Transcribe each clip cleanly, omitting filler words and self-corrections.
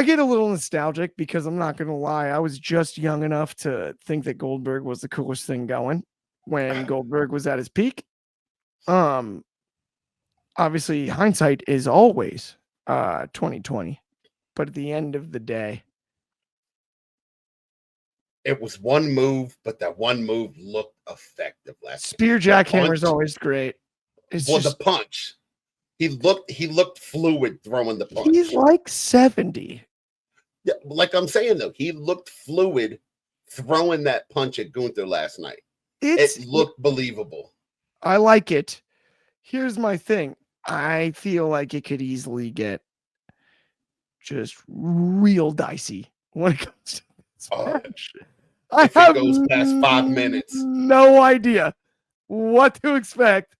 I get a little nostalgic because I'm not going to lie. I was just young enough to think that Goldberg was the coolest thing going when Goldberg was at his peak. Obviously hindsight is always 2020, but at the end of the day, it was one move, but that one move looked effective last spear jackhammer is always great. It's just the punch. He looked fluid throwing the punch. He's like 70. Yeah, like I'm saying though, he looked fluid throwing that punch at Gunther last night. It looked believable. I like it. Here's my thing. I feel like it could easily get just real dicey when it comes to this match. If it goes past 5 minutes. No idea what to expect.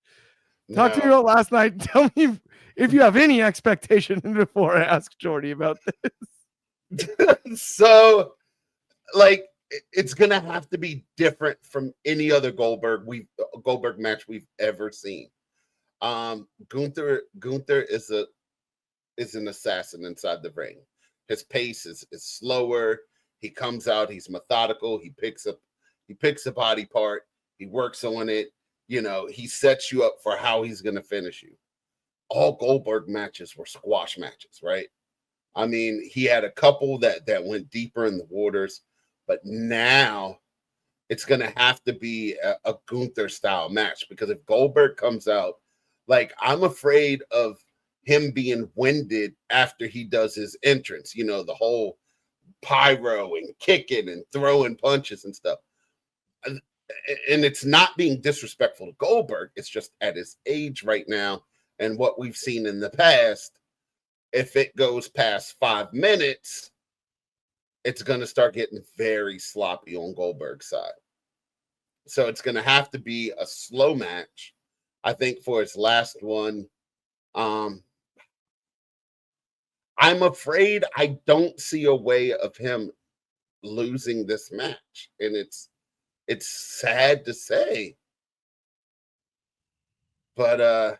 Talk to me about last night. Tell me if you have any expectation before I ask Jordy about this. So, like, it's gonna have to be different from any other Goldberg match we've ever seen. Gunther is an assassin inside the ring. His pace is slower. He comes out, he's methodical, he picks a body part, he works on it, he sets you up for how he's gonna finish you. All Goldberg matches were squash matches, right? I mean, he had a couple that went deeper in the waters, but now it's going to have to be a Gunther style match, because if Goldberg comes out, like, I'm afraid of him being winded after he does his entrance, the whole pyro and kicking and throwing punches and stuff. And it's not being disrespectful to Goldberg. It's just at his age right now and what we've seen in the past. If it goes past 5 minutes, it's going to start getting very sloppy on Goldberg's side. So it's going to have to be a slow match. I think for his last one, I'm afraid I don't see a way of him losing this match. And it's sad to say. But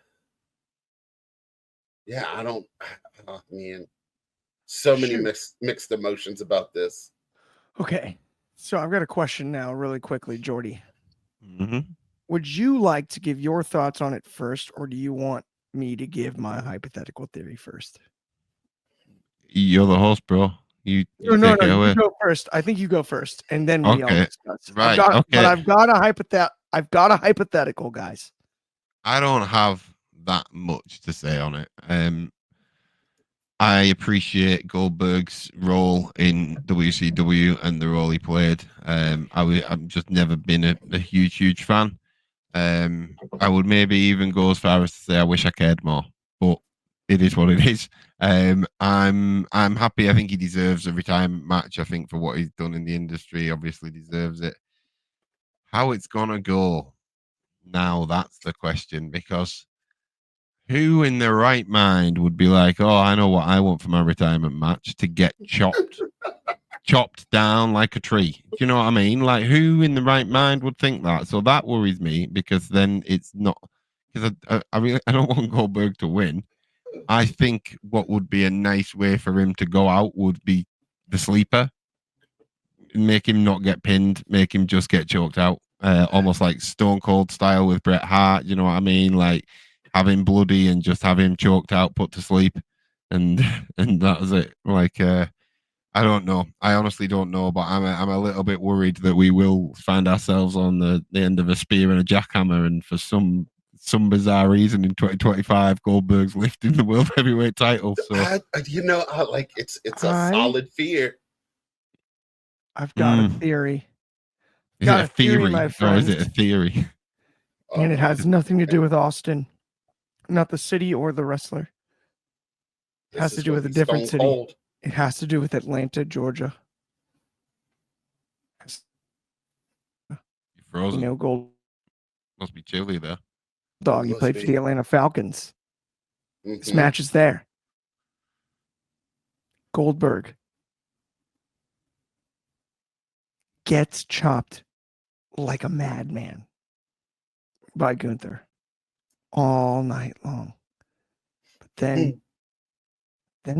yeah, man, so many mixed emotions about this. Okay, so I've got a question now really quickly, Jordy. Mm-hmm. Would you like to give your thoughts on it first, or do you want me to give my hypothetical theory first? You're the host, bro. You you go first. I think you go first, and then we all discuss. Right. But I've got a hypothetical, guys. I don't have that much to say on it. I appreciate Goldberg's role in WCW and the role he played. I've just never been a huge fan. I would maybe even go as far as to say I wish I cared more, but it is what it is. I'm happy. I think he deserves a retirement match. I think for what he's done in the industry, obviously deserves it. How it's gonna go now, that's the question, because who in their right mind would be like, oh, I know what I want for my retirement match, to get chopped down like a tree? Do you know what I mean? Like, who in the right mind would think that? So that worries me, because then it's not, because I don't want Goldberg to win. I think what would be a nice way for him to go out would be the sleeper. Make him not get pinned, make him just get choked out. Almost like Stone Cold style with Bret Hart, you know what I mean? Like, have him bloody and just have him choked out, put to sleep, and that was it. Like, I don't know. I honestly don't know, but I'm a little bit worried that we will find ourselves on the end of a spear and a jackhammer, and for some bizarre reason in 2025, Goldberg's lifting the world heavyweight title. So it's a solid fear. I've got a theory. Is it a theory, my friend? Or is it a theory? And it has nothing to do with Austin, not the city or the wrestler. It has to do with a different city. Cold. It has to do with Atlanta, Georgia. You're frozen. Gold. Must be chilly there. Dog, he played for the Atlanta Falcons. Mm-hmm. This match is there. Goldberg gets chopped like a madman by Gunther all night long. But then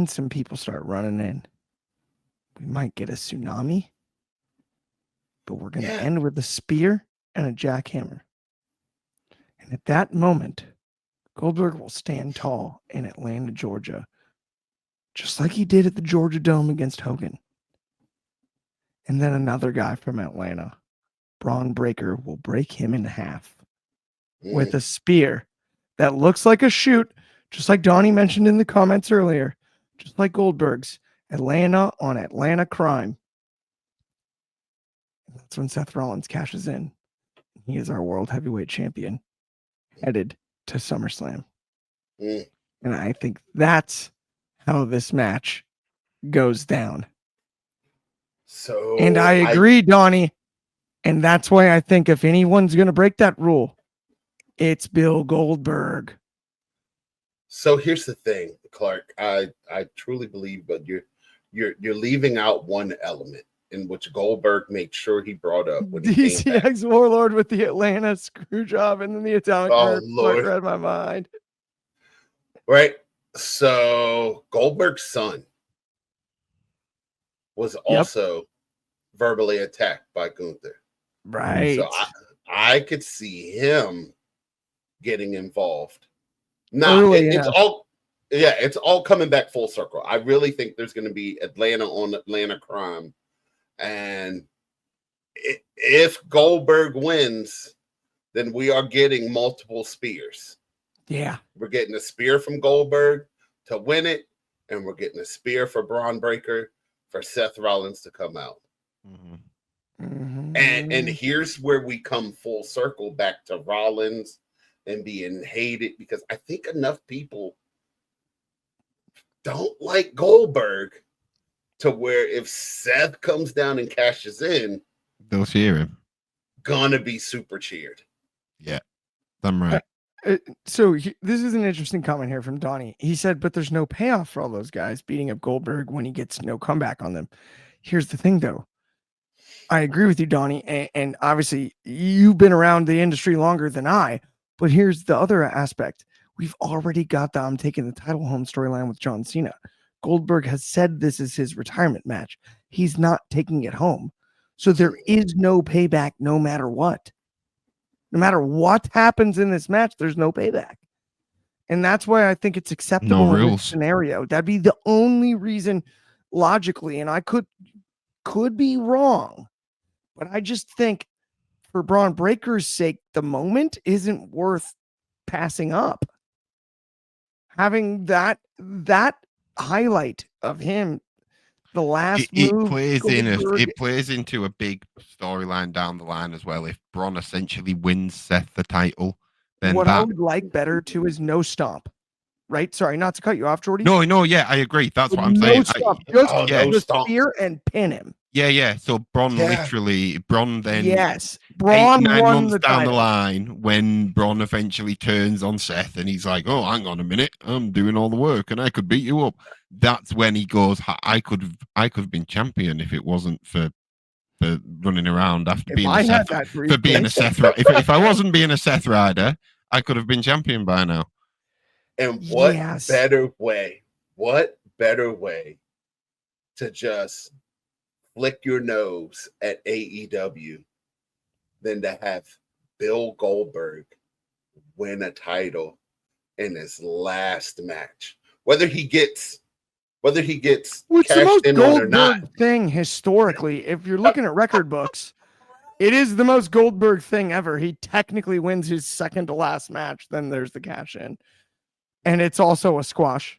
some people start running in We might get a tsunami, but we're going to Yeah. end with a spear and a jackhammer. And at that moment, Goldberg will stand tall in Atlanta, Georgia, just like he did at the Georgia Dome against Hogan. And then another guy from Atlanta, Braun Breaker, will break him in half with a spear that looks like a shoot, just like Donnie mentioned in the comments earlier, just like Goldberg's. Atlanta on Atlanta crime. And that's when Seth Rollins cashes in. He is our world heavyweight champion, headed to SummerSlam. And I think that's how this match goes down. So, and I agree, Donnie. And that's why I think if anyone's going to break that rule, it's Bill Goldberg. So here's the thing, Clark. I truly believe, but you're leaving out one element in which Goldberg made sure he brought up when he came back. DCX Warlord with the Atlanta screw job and then the Atomic Curve. Lord, read my mind. Right. So Goldberg's son was also verbally attacked by Gunther. Right. So I could see him getting involved. Now it's all coming back full circle. I really think there's going to be Atlanta on Atlanta crime, and if Goldberg wins, then we are getting multiple spears. Yeah, we're getting a spear from Goldberg to win it, and we're getting a spear for Braun Breaker for Seth Rollins to come out. And here's where we come full circle back to Rollins and being hated, because I think enough people don't like Goldberg to where if Seth comes down and cashes in, they'll cheer him. Gonna be super cheered. Yeah, I'm right. So this is an interesting comment here from Donnie. He said, but there's no payoff for all those guys beating up Goldberg when he gets no comeback on them. Here's the thing, though. I agree with you, Donnie. And obviously, you've been around the industry longer than I. But here's the other aspect. We've already got the I'm taking the title home storyline with John Cena. Goldberg has said this is his retirement match. He's not taking it home. So there is no payback no matter what. No matter what happens in this match, there's no payback. And that's why I think it's acceptable in this scenario. That'd be the only reason logically, and I could be wrong, but I just think for Braun Breaker's sake, the moment isn't worth passing up. Having that highlight of him, the last move, it plays into a big storyline down the line as well. If Braun essentially wins Seth the title, then what I would like better too is no stomp. Right? Sorry, not to cut you off, Jordy. No, yeah, I agree. That's what I'm saying. Just spear and pin him. Yeah. So Braun then 9 months down the line, when Braun eventually turns on Seth and he's like, "Oh, hang on a minute, I'm doing all the work and I could beat you up." That's when he goes, "I could have been champion if it wasn't for running around after being a Seth if I wasn't being a Seth rider, I could have been champion by now." And what better way to just flick your nose at AEW than to have Bill Goldberg win a title in his last match, whether he gets cashed the most in Goldberg or not. Thing historically, if you're looking at record books, it is the most Goldberg thing ever. He technically wins his second to last match, then there's the cash in. And it's also a squash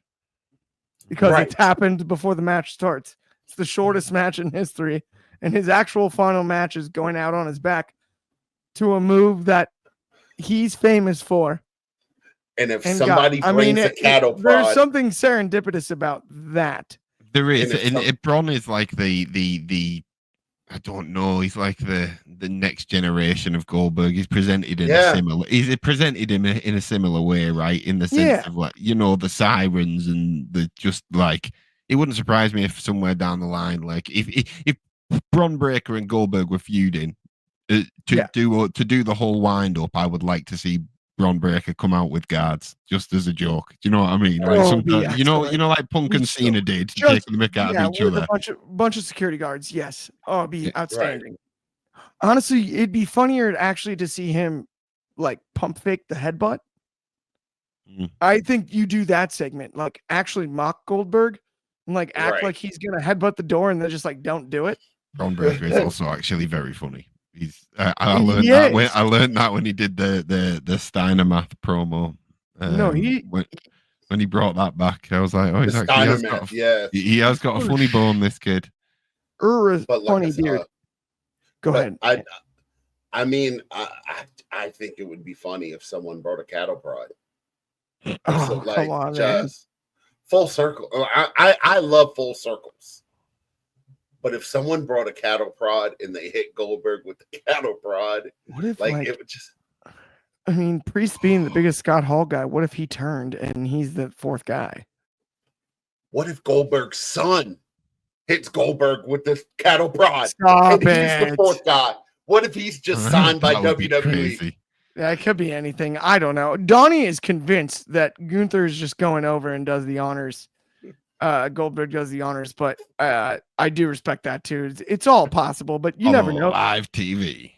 because it's happened before the match starts. It's the shortest match in history. And his actual final match is going out on his back to a move that he's famous for. And if somebody brings a cattle prod, there's something serendipitous about that. There is. And Braun is like the I don't know. He's like the next generation of Goldberg. He's presented in a similar way, right? In the sense of like, the sirens and the just like. It wouldn't surprise me if somewhere down the line, like if Braun Breaker and Goldberg were feuding to do the whole wind up, I would like to see Braun Breaker come out with guards just as a joke. Do you know what I mean? Like Oh, be sometimes, excellent. like Punk and Cena did, to take the mick out of each with other. a bunch of security guards. Yes. Oh, it'd be outstanding. Honestly, it'd be funnier actually to see him like pump fake the headbutt. I think you do that segment, like actually mock Goldberg and like act like he's gonna headbutt the door and then just like don't do it. Braun Breaker is also actually very funny. He's I learned that when he did the Steiner Math promo. When he brought that back, I was like, oh, he has got a funny bone, this kid. Funny dude. Go ahead. I mean, I think it would be funny if someone brought a cattle prod. Oh, so like come on, just full circle. I love full circles. But if someone brought a cattle prod and they hit Goldberg with the cattle prod, what if like it would just? I mean, Priest being the biggest Scott Hall guy, what if he turned and he's the fourth guy? What if Goldberg's son hits Goldberg with the cattle prod? Stop and he's the fourth guy. What if he's just signed by WWE? Yeah, it could be anything. I don't know. Donnie is convinced that Gunther is just going over and does the honors. Goldberg does the honors, but I do respect that too. It's all possible, but you never know. Live TV.